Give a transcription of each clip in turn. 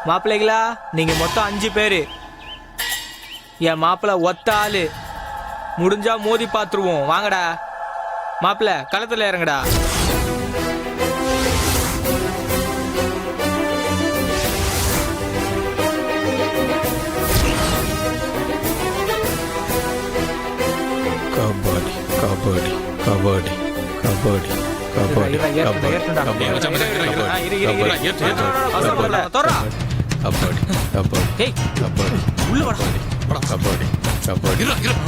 மாப்பிள்ளைகளா நீங்க மொத்தம் 5 பேரு. என் மாப்பிள்ள ஒத்த ஆளு. முடிஞ்சா மோதி பாத்துருவோம். வாங்கடா மாப்பிள்ள, களத்துல இறங்கடா. கபடி கபடி கபடி கபடி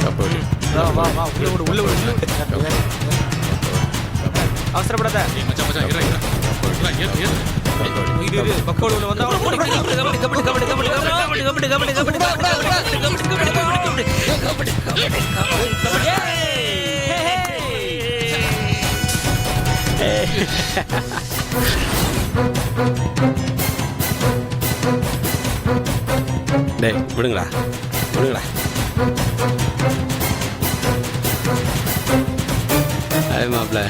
கபடி அவசரப்படாத. டேய் விடுங்கடா விடுங்கடா. மாப்பிள்ள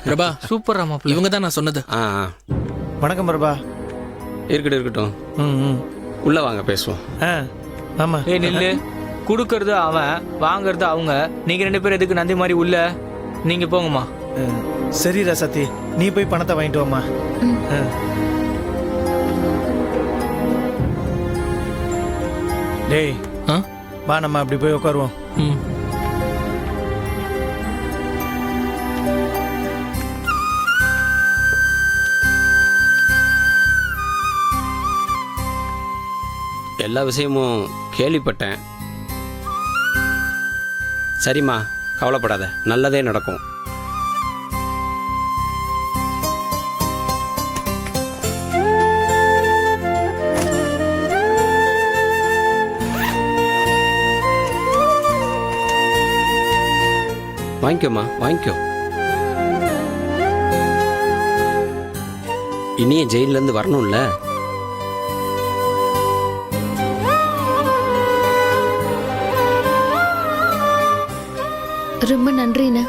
பிரபா, சூப்பரா மாப்பிள்ள. இவங்க தான் நான் சொன்னது. வணக்கம் பிரபா. இருக்கட்டும் இருக்கட்டும், உள்ள வாங்க பேசுவோம். ஆமா. ஏய் நில்லு. குடுக்கறது அவன், வாங்கறது அவங்க. நீங்க 2 பேரும் எதுக்கு நந்தி மாதிரி உள்ள? நீங்க போங்கம்மா. சரி ரசத்தி, நீ போய் பணத்தை வாங்கிட்டு வாமா. டேய் வா, நம்ம அப்படி போய் உட்காருவோம். எல்லா விஷயமும் கேள்விப்பட்டேன். சரிம்மா, கவலைப்படாத, நல்லதே நடக்கும். வாங்கிக்கோம்மா, வாங்கிக்கோ. இனிய ஜெயிலிருந்து வரணும்ல. ரொம்ப நன்றிண்ண.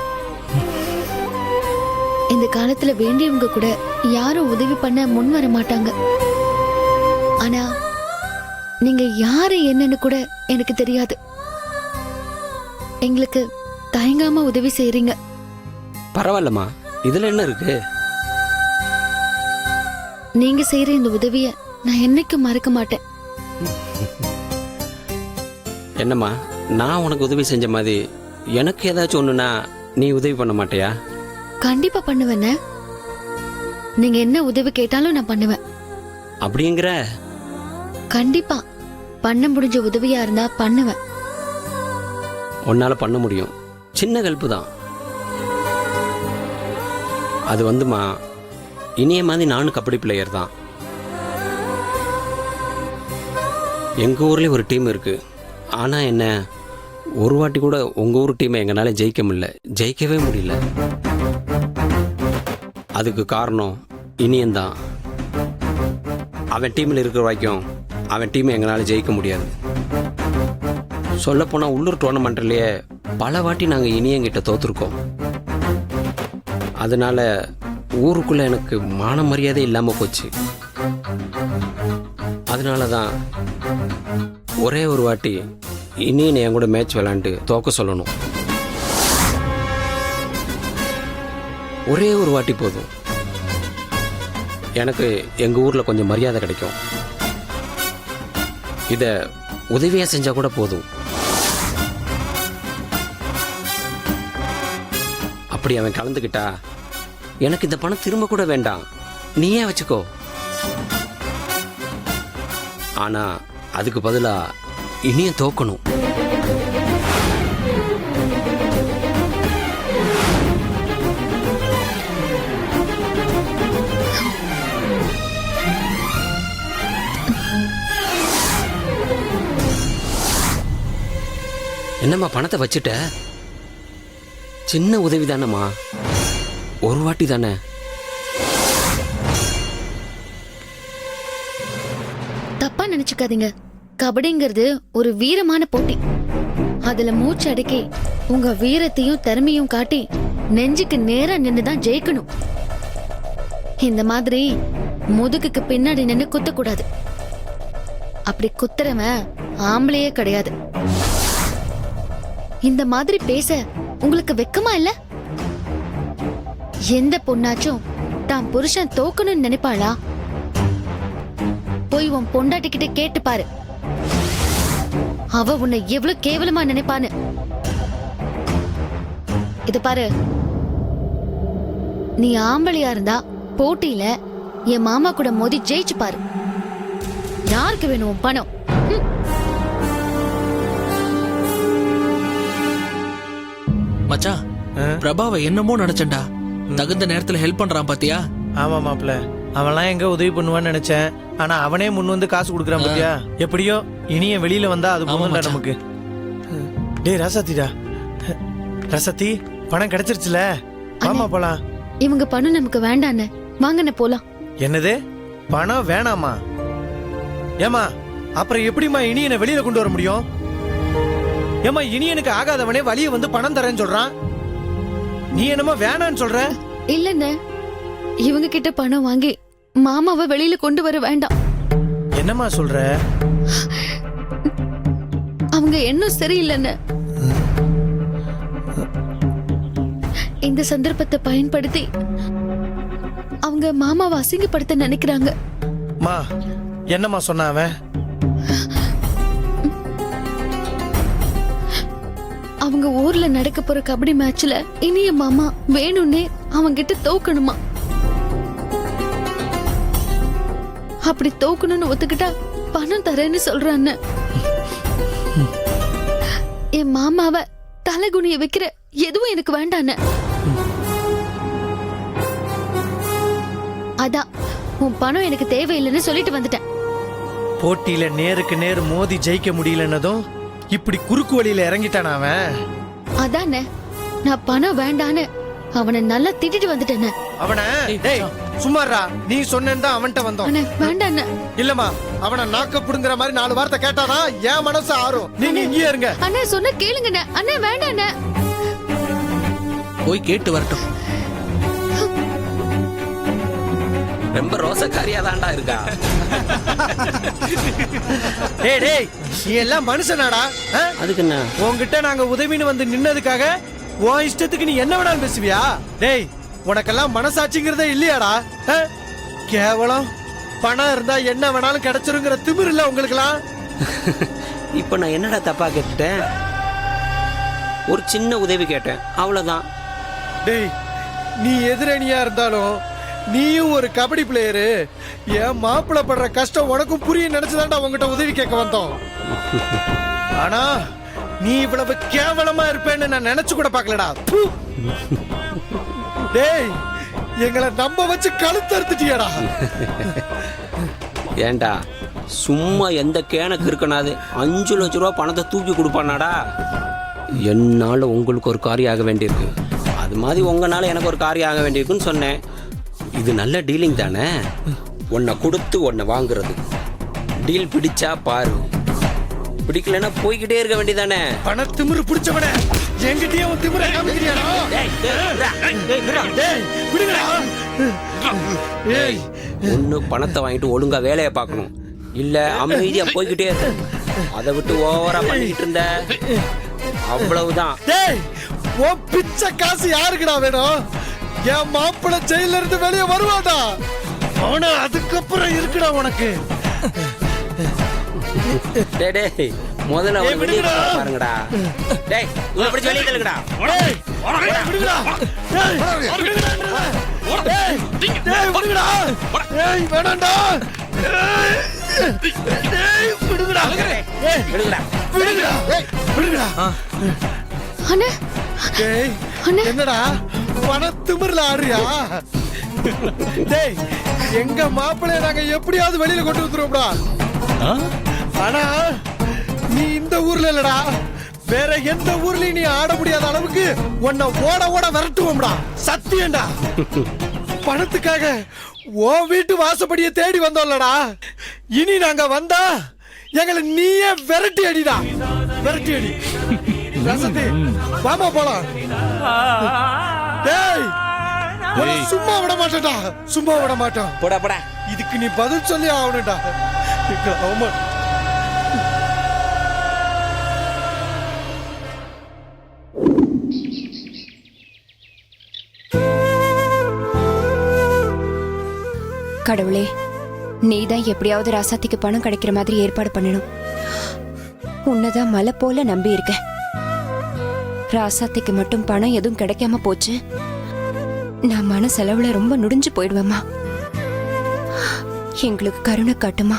இந்த காலத்துல வேண்டியவங்க கூட யாரும் உதவி பண்ண முன் வர மாட்டாங்க. ஆனா நீங்க யாரு என்னன்னு கூட எனக்கு தெரியாது. எங்களுக்கு தயங்காம உதவி செய்றீங்க. பரவாயில்லம்மா, இதுல என்ன இருக்கு? நீங்க செய்யற இந்த உதவிய நான் என்னைக்கும் மறக்க மாட்டேன். என்னம்மா, நான் உனக்கு உதவி செஞ்ச மாதிரி எனக்கு ஏதாச்சும் ஒண்ணுனா நீ உதவி பண்ண மாட்டியா? கண்டிப்பா பண்ணுவேன். நீங்க என்ன உதவி கேட்டாலும் நான் பண்ணுவேன். அப்படிங்கிற? கண்டிப்பா பண்ண முடிஞ்ச உதவியா இருந்தா பண்ணுவேன். உன்னால பண்ண முடியும். சின்ன கல்ப்பு தான் அது. வந்துமா, இனிய மாதிரி நானும் கபடி பிளேயர் தான். எங்க ஊர்லயே ஒரு டீம் இருக்கு. ஆனா என்ன, ஒரு வாட்டி கூட உங்க ஊர் டீமை எங்களால ஜெயிக்க முடியல, ஜெயிக்கவே முடியல. அதுக்கு காரணம் இனியன்தான். அவன் டீமில் இருக்கிற வரைக்கும் அவன் டீமை எங்களால ஜெயிக்க முடியாது. சொல்லப்போனால் உள்ளூர் டோர்னமெண்ட்லேயே பல வாட்டி நாங்கள் இனியங்கிட்ட தோற்றுருக்கோம். அதனால ஊருக்குள்ள எனக்கு மான மரியாதை இல்லாமல் போச்சு. அதனால தான் ஒரே ஒரு வாட்டி இனியன் என் கூட மேட்ச் விளையாண்டு தோக்க சொல்லணும். ஒரே ஒரு வாட்டி போதும், எனக்கு எங்கள் ஊரில் கொஞ்சம் மரியாதை கிடைக்கும். இதை உதவியாக செஞ்சால் கூட போதும். அப்படி அவன் கலந்துக்கிட்டா எனக்கு இந்த பணம் திரும்ப கூட வேண்டாம், நீயே வச்சுக்கோ. ஆனால் அதுக்கு பதிலாக இனியும் தோக்கணும். என்னம்மா பணத்தை வச்சுட்ட? சின்ன உதவி தானம்மா, ஒரு வாட்டி தானே. தப்பா நினைச்சுக்காதீங்க. கபடிங்கிறது ஒரு வீரமான போட்டி. அதுல மூச்சு அடக்கி உங்க வீரத்தையும் திறமையும் காட்டி நெஞ்சுக்கு நேரா நின்னுதான் ஜெயிக்கணும். இந்த மாதிரி முதுகுக்கு பின்னாடி நின்னு குத்தக்கூடாது. அப்படி குத்துறவன் ஆம்பளையே கிடையாது. இந்த மாதிரி பேச உங்களுக்கு வெக்கமா இல்ல? எந்த பொண்ணாச்சும் தான் புருஷன் தோக்கணும்னு நினைப்பாளா? போய் உன் பொண்டாட்டிக்கிட்ட கேட்டு பாரு, அவ உன்னை எவ்வளவு கேவலமா நினைப்பான்னு. இத பாரு, நீ ஆம்பளையா இருந்தா போட்டியில என் மாமா கூட மோதி ஜெயிச்சு பாரு. யாருக்கு வேணும் உன் பணம்? மச்சான், பிரபாவை என்னமோ நினைச்சேன்டா. தகுந்த நேரத்துல ஹெல்ப் பண்றான் பாத்தியா? ஆமா மாப்ள, அவன்லாம் எங்க உதவி பண்ணுவான்னு நினைச்சேன். ஆனா அவனே முன் வந்து காசு கொடுக்குறான் பாத்தியா? எப்படியோ இனிய வெளியில வந்தா அது போகும்டா நமக்கு. டேய் ராசாத்திடா, ராசாத்தி பணம் கிடைச்சிருச்சுல, வாமா போலாம். இவங்க பணம் நமக்கு வேண்டான்னு வாங்கன்னு போலாம். என்னது பணம் வேணாமா? ஏமா அப்புறம் எப்படிமா இனியனை வெளியில கொண்டு வர முடியும்? ஏமா இனியனுக்கு ஆகாதவனே வழிய வந்து பணம் தரேன்னு சொல்றான், நீ என்னமா வேணான்னு சொல்ற? இல்லன்னு இவங்க கிட்ட பணம் வாங்கி மாமாவை வெளியில கொண்டு வர வேண்டாம். என்னம்மா சொல்ற? அவங்க இன்னும் சரியில்லைன்னு இந்த சந்தர்ப்பத்தை பயன்படுத்தி அவங்க மாமாவை அசிங்கப்படுத்த நினைக்கிறாங்க. மா என்னம்மா சொன்ன அவன்? அவங்க ஊர்ல நடக்க போற கபடி மேட்ச்ல இனிய மாமா வேணும்னே அவங்க கிட்ட தோக்கணுமா. அப்படி தோக்கணும்னு ஒத்துக்கிட்டா பணம் தரேன்னு சொல்றான்னு. என் மாமாவை தலைகுனிய வைக்கிற எதுவும் எனக்கு வேண்டான்னு. அதான் உன் பணம் எனக்கு தேவையில்லைன்னு சொல்லிட்டு வந்துட்டேன். போட்டியில நேருக்கு நேர் மோதி ஜெயிக்க முடியலன்னதும் இப்படி குறுக்கு வழியில இறங்கிட்டான் அவன். அதானே நான் பணம் வேண்டான்னு அவனை நல்லா திட்டிட்டு வந்துட்டேன்னு. அவன டேய் சும்மாறா, நீ சொன்னேன்னு அவன்கிட்ட வந்தோம். அண்ணே வேண்டான்னு. இல்லம்மா, அவனை நாக்க புடுங்குற மாதிரி 4 வார்த்தை கேட்டாதான் என் மனசு ஆறும். நீங்க இங்கேயே இருங்க. அண்ணே சொன்ன கேளுங்கண்ணே. அண்ணே வேண்டாண்ணே. போய் கேட்டு வரட்டும். ரொம்ப ரோசக்காரியா தான்டா இருக்கா. டேய் டேய், நீ எல்லாம் மனுஷனாடா? அதுக்கு என்ன? உன்கிட்ட நாங்க உதவின்னு வந்து நின்னதுக்காக உன் இஷ்டத்துக்கு நீ என்ன வேணாலும் பேசுவியா? டேய் உனக்கெல்லாம் மனசாட்சிங்கிறதே இல்லையாடா? கேவலம் பணம் இருந்தா என்ன வேணாலும் கிடைச்சிருங்கிற திமிரு இல்ல உங்களுக்குலாம்? இப்ப நான் என்னடா தப்பா கேட்டுட்டேன்? ஒரு சின்ன உதவி கேட்டேன், அவ்வளவுதான். டேய் நீ எதிரணியா இருந்தாலும் நீயும் ஒரு கபடி பிளேயரு. என் மாப்பிள்ள படுற கஷ்டம் உனக்கும் புரிய நினைச்சுதான்டா உங்ககிட்ட உதவி கேட்க வந்தோம். ஆனா நீ இவ்வளவு கேவலமா இருப்பேன்னு நான் நினைச்சு கூட பாக்கலடா. டேய் எங்களை நம்ப வச்சு கழுத்தறுத்துட்டியடா. ஏண்டா சும்மா எந்த கேனக்கு இருக்கனாது 5 லட்ச ரூபா பணத்தை தூக்கி கொடுப்பானாடா? என்னால உங்களுக்கு ஒரு காரியம் ஆக வேண்டியிருக்கு, அது மாதிரி உங்களால எனக்கு ஒரு காரியம் ஆக வேண்டியிருக்குன்னு சொன்னேன். இது நல்ல டீலிங் தானே? உன்னை கொடுத்து உன்னை வாங்குறது. டீல் பிடிச்சா பாரு, பிடிக்கலன்னா போய்கிட்டே இருக்க வேண்டியதானே. பண திமிரு பிடிச்சவன என்கிட்டயே உன் திமிர காமிக்கிறியாடா? டேய் விடுங்கடா. ஏய் ஒண்ணு பணத்தை வாங்கிட்டு ஒழுங்கா வேலையை பார்க்கணும், இல்ல அமைதியா போய்கிட்டே இருக்கு. அதை விட்டு ஓவரா பண்ணிக்கிட்டு இருந்த அவ்வளவுதான். டேய் உன் பிச்சை காசு யாருக்குடா வேணும்? என் மாப்பிள்ள ஜெயில இருந்து வெளியே வருவாடா. அவன அதுக்கப்புறம் இருக்குடா உனக்கு. டேய் டேய் முதல்ல அவனை வெளியே பாருங்கடா. டேய் இவனை பிடிச்சு வெளியே தள்ளுங்கடா. டேய் விடுங்கடா. டேய் விடுங்கடா. டேய் விடுங்கடா. டேய் வேணாம்டா. டேய் விடுங்கடா. விடுங்கடா விடுங்கடா. விடுங்கடா. அண்ணே டேய் என்னடா பண திமிர்ல ஆடுறியா? டேய் எங்க மாப்பிள்ளைய நாங்க எப்படியாவது வெளியில கொண்டு வந்துருவோம்டா. ஆனா நீ இந்த ஊர்ல இல்லடா, வேற எந்த ஊர்லயும் நீ ஆட முடியாத அளவுக்கு உன்னை ஓட ஓட விரட்டுவோம்டா. சத்தியம்டா. பணத்துக்காக ஓ வீட்டு வாசப்படியை தேடி வந்தோம்லடா, இனி நாங்க வந்தா எங்களை நீயே விரட்டி அடிடா. விரட்டி அடி. ரசதி வாமா போலாம். டேய் சும்மா விட மாட்டேன்டா, சும்மா விட மாட்டோம். போடா போடா. இதுக்கு நீ பதில் சொல்லி ஆகணும்டா. கடவுளே, நீதான் எப்படியாவது ராசாத்திக்கு பணம் கிடைக்கிற மாதிரி ஏற்பாடு பண்ணணும். உன்னதான் மலை போல நம்பி இருக்க. ராசாத்திக்கு மட்டும் பணம் எதுவும் கிடைக்காம போச்சு, நான் மன செலவுல ரொம்ப நுடிஞ்சு போயிடுவேம்மா. எங்களுக்கு கருணை காட்டுமா.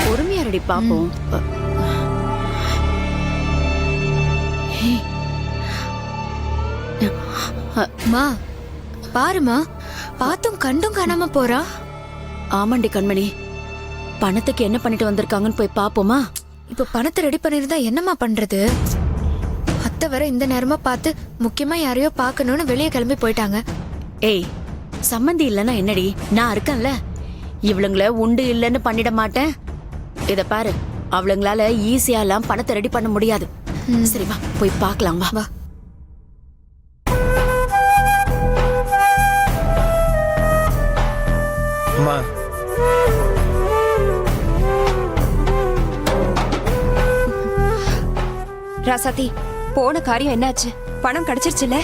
பொறுமையாரடி பாப்போம். மா பாருமா, பாத்தும் கண்டும் காணாம போறா. ஆமாண்டி கண்மணி, பணத்துக்கு என்ன பண்ணிட்டு வந்திருக்காங்கன்னு போய் பாப்போமா? இப்ப பணத்தை ரெடி பண்ணிருந்தா என்னம்மா பண்றது? அத்தை வர இந்த நேரமா பார்த்து முக்கியமா யாரையோ பார்க்கணும்னு வெளியே கிளம்பி போயிட்டாங்க. ஏய், சம்மந்தி இல்லைன்னா என்னடி, நான் இருக்கேன்ல. இவளுங்கள உண்டு இல்லைன்னு பண்ணிட மாட்டேன். இத பாரு, அவளுங்களால ஈஸியாலாம் பணத்தை ரெடி பண்ண முடியாது. சரி வா, போய் பார்க்கலாம் வா. அம்மா, ராசாத்தி, போன காரியம் என்னாச்சு? பணம் கிடைச்சிருச்சுல?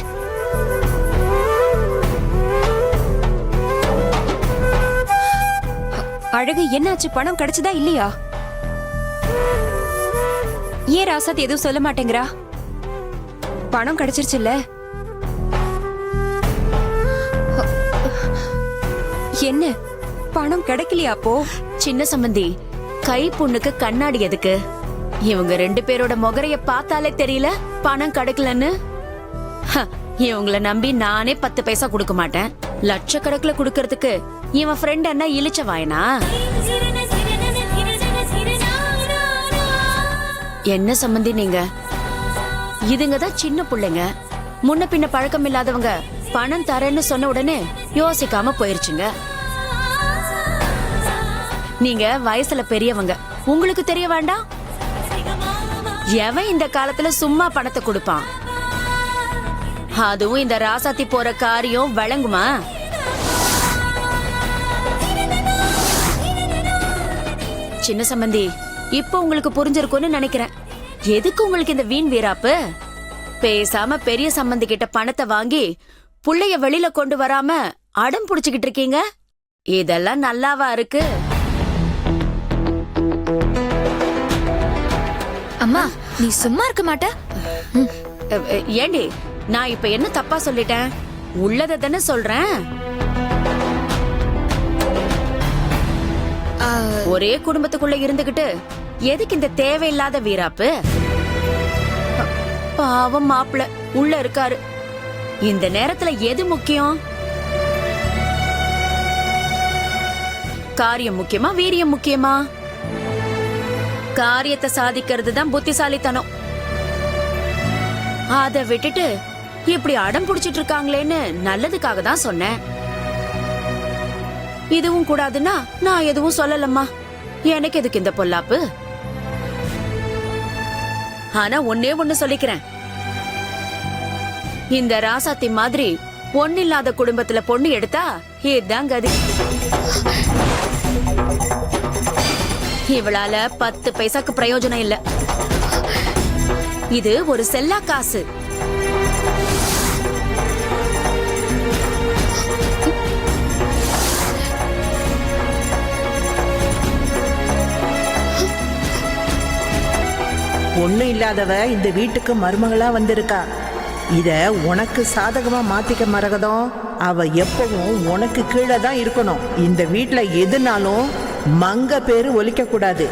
அழகு, என்னாச்சு? பணம் கிடைச்சதா இல்லையா? ஏன் ராசாத்தி எதுவும் சொல்ல மாட்டேங்கிறா? பணம் கிடைச்சிருச்சுல்ல? என்ன பணம் கிடைக்கலையா? அப்போ சின்ன சம்பந்தி, கை புண்ணுக்கு கண்ணாடி எதுக்கு? இவங்க 2 பேரோட முகரைய பார்த்தாலே தெரியல பணம் கிடைக்கலன்னு. இவங்கள நம்பி நானே 10 பைசா கொடுக்க மாட்டேன். லட்சக்கணக்கில் கொடுக்கறதுக்கு இவன் ஃப்ரெண்ட் என்ன இழிச்ச வாயனா? என்ன சம்பந்தி நீங்க? இதுங்க தான் சின்ன பிள்ளைங்க, முன்ன பின்ன பழக்கம் இல்லாதவங்க. பணம் தரேன்னு சொன்ன உடனே யோசிக்காம போயிருச்சுங்க. நீங்க வயசுல பெரியவங்க, உங்களுக்கு தெரிய வேண்டாம்? எவன் இந்த காலத்துல சும்மா பணத்தை கொடுப்பான்? அதுவும் இந்த ராசாத்தி போற காரியம் விளங்குமா? சின்ன சம்பந்தி, இப்ப உங்களுக்கு புரிஞ்சிருக்கும்னு நினைக்கிறேன். எதுக்கு உங்களுக்கு இந்த வீண் வீராப்பு? பேசாம பெரிய சம்பந்தி கிட்ட பணத்தை வாங்கி புள்ளைய வெளியில கொண்டு வராம அடம் புடிச்சுக்கிட்டு இருக்கீங்க. இதெல்லாம் நல்லாவா இருக்கு? அம்மா, நீ சும்மா இருக்க மாட்ட? ஏண்டி, நான் இப்ப என்ன தப்பா சொல்லிட்டேன்? உள்ளத தானே சொல்றேன். ஒரே குடும்பத்துக்குள்ள இருந்துகிட்டு எதுக்கு இந்த தேவையில்லாத வீராப்பு? பாவம் மாப்பிள்ள உள்ள இருக்காரு. இந்த நேரத்துல எது முக்கியம்? காரியம் முக்கியமா, வீரியம் முக்கியமா? காரியத்தை சாதிக்கிறது தான் புத்திசாலித்தனம். அத விட்டுட்டு இப்படி அடம் புடிச்சிட்டு இருக்காங்களேன்னு நல்லதுக்காக தான் சொன்னேன். இதுவும் கூடாதுன்னா நான் எதுவும் சொல்லலம்மா. எனக்கு எதுக்கு இந்த பொல்லாப்பு? ஆனா ஒன்னே ஒண்ணு சொல்லிக்கிறேன், இந்த ராசாத்தி மாதிரி பொண்ணில்லாத குடும்பத்துல பொண்ணு எடுத்தா இதுதான் கதி. இவளால 10 பைசாக்கு பிரயோஜனம் இல்ல. இது ஒரு செல்லா காசு. ஒண்ணும் இல்லாதவ இந்த வீட்டுக்கு மருமகளா வந்திருக்கா. இத உனக்கு சாதகமா மாத்திக்க மரகதம். அவ எப்பவும் உனக்கு கீழே தான் இருக்கணும். இந்த வீட்டுல எதுனாலும் மங்க பேரு ஒலிக்க கூடாது.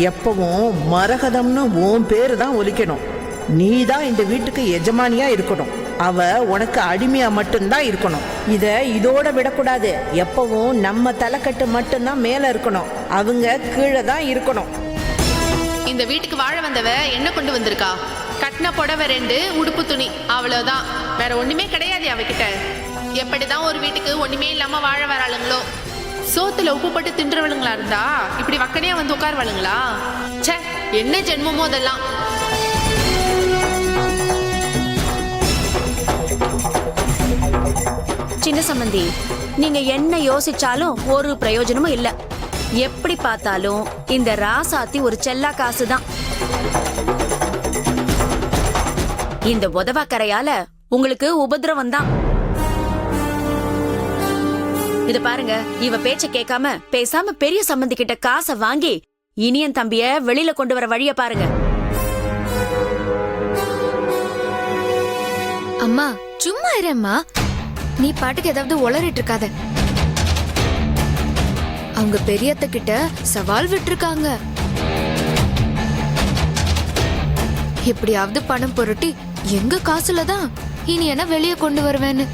எப்பவும் மரகதம்னு உன் பேரு தான் ஒலிக்கணும். நீ தான் இந்த வீட்டுக்கு எஜமானியா இருக்கணும். அவ உனக்கு அடிமையா மட்டும்தான் இருக்கணும். இதோட விடக்கூடாது. எப்பவும் நம்ம தலைக்கட்டு மட்டும்தான் மேல இருக்கணும். அவங்க கீழே தான் இருக்கணும். இந்த வீட்டுக்கு வாழ வந்தவ என்ன கொண்டு வந்திருக்கா? கட்டின புடவை 2, உடுப்பு துணி, அவ்வளவுதான். வேற ஒண்ணுமே கிடையாது அவகிட்ட. எப்படிதான் ஒரு வீட்டுக்கு ஒண்ணுமே இல்லாம வாழ வராளுங்களோ. சோத்துல உப்பு போட்டு தின்றவளுங்களா இருந்தா இப்படி வக்கனையா வந்து உட்கார்வாளுங்களா? ச்சே, என்ன ஜென்மமோ அதெல்லாம். சின்ன சம்பந்தி, நீங்க என்ன யோசிச்சாலும் ஒரு பிரயோஜனமும் இல்ல. எப்படி பார்த்தாலும் இந்த ராசாத்தி ஒரு செல்லா காசுதான். இந்த உதவாக்கரையால உங்களுக்கு உபதிரவம் தான். இது பாருங்க, இவ பேச்ச கேட்காம பேசாம பெரிய சம்பந்தி கிட்ட காசை வாங்கி இனியன் தம்பிய வெளியில கொண்டு வர வழிய பாருங்க. அம்மா சும்மா இரும்மா, நீ பாட்டுக்கு ஏதாவது உளறிட்டு இருக்காத. அவங்க பெரியத்த கிட்ட சவால் விட்டுருக்காங்க. எப்படியாவது பணம் புரட்டி எங்க காசுலதான் இனி என்ன வெளியே கொண்டு வருவேன்னு.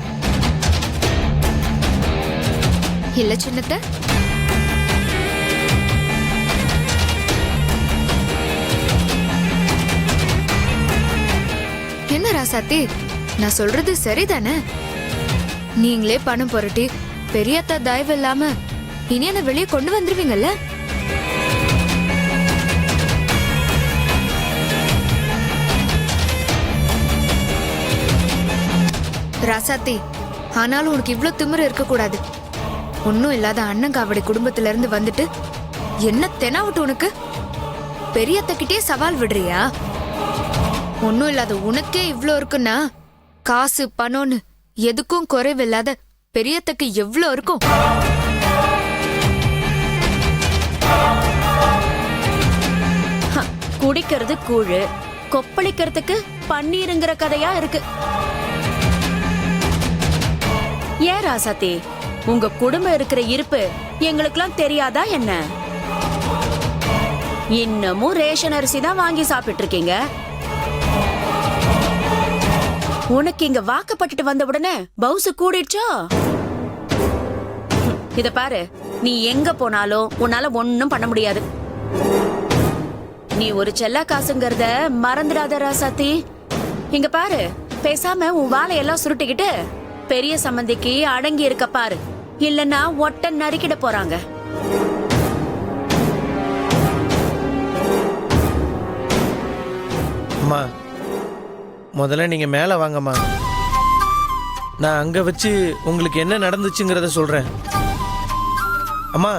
இல்ல சின்னத்த? என்ன ராசாத்தி, நான் சொல்றது சரிதானே? நீங்களே பணம் புரட்டி பெரியத்த தயவு இல்லாம இனி என்ன வெளியே கொண்டு வந்துருவீங்கல்ல? ராசாத்தி, ஆனாலும் உனக்கு இவ்ளோ திமிரு இருக்க கூடாது. ஒன்னும் இல்லாத அண்ணன் காவடி குடும்பத்துல இருந்து வந்துட்டு என்ன தெனாவட்டு உனக்கு? பெரியத்தக்கிட்டே சவால் விடுறியா? ஒன்னும் இல்லாத உனக்கே இவ்ளோ இருக்குன்னா காசு பணம்னு எதுக்கும் குறைவில்லாத பெரியத்தக்கு எவ்ளோ இருக்கும்? குடிக்கிறது கூழு, கொப்பளிக்கிறதுக்கு பன்னீருங்கிற கதையா இருக்கு. ஏன் ராசாத்தி, உங்க குடும்பம் இருக்கிற இருப்பு எங்களுக்கெல்லாம் தெரியாதா என்ன? இன்னமும் ரேஷன் அரிசி தான் வாங்கி சாப்பிட்டு இருக்கீங்க. உனக்கு இங்க வாக்கப்பட்டுட்டு வந்த உடனே பவுசு கூடிடுச்சோ? இத பாரு, நீ எங்க போனாலும் உன்னால ஒன்னும் பண்ண முடியாது. நீ ஒரு செல்லா காசுங்கிறத மறந்துடாத ராசாத்தி. இங்க பாரு, பேசாம உன் வாழையெல்லாம் சுருட்டிக்கிட்டு பெரிய சம்பந்திக்கு அடங்கி இருக்க பாரு, இல்லன்னா ஒட்ட நறுக்கிட போறாங்க. அம்மா, முதல்ல நீங்க மேல வாங்கம்மா. நான் அங்க வச்சு உங்களுக்கு என்ன நடந்துச்சுங்கிறத சொல்றேன். அம்மா,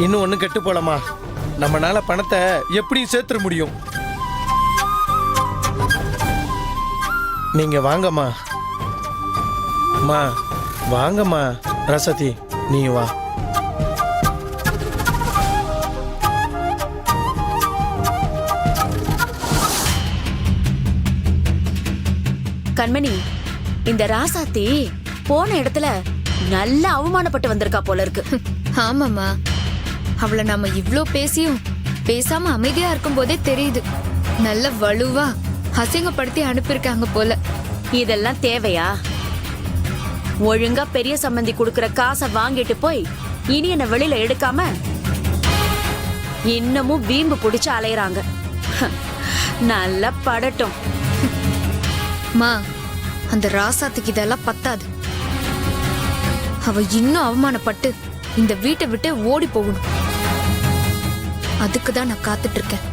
இன்னும் ஒண்ணு கெட்டு போலமா, நம்மனால பணத்தை எப்படியும் சேர்த்துட முடியும். நீங்க வாங்கம்மா. அம்மா வாங்கம்மா. ரசதி, நீ வா. கண்மணி, இந்த ராசாத்தி போன இடத்துல நல்ல அவமானப்பட்டு வந்திருக்கா போல இருக்கு. ஆமாமா, அவளை நாம இவ்ளோ பேசியும் பேசாம அமைதியா இருக்கும் போதே தெரியுது, நல்ல வலுவா அசிங்கப்படுத்தி அனுப்பியிருக்காங்க போல. இதெல்லாம் தேவையா? ஒழுங்கா பெரிய சம்பந்தி கொடுக்கிற காசை வாங்கிட்டு போய் இனி என்ன வெளியில எடுக்காம இன்னமும் வீம்பு பிடிச்சு அலையறாங்க. நல்லா படட்டும். மா, அந்த ராசாத்துக்கு இதெல்லாம் பத்தாது. அவ இன்னும் அவமானப்பட்டு இந்த வீட்டை விட்டு ஓடி போகணும். அதுக்குதான் நான் காத்துட்டு இருக்கேன்.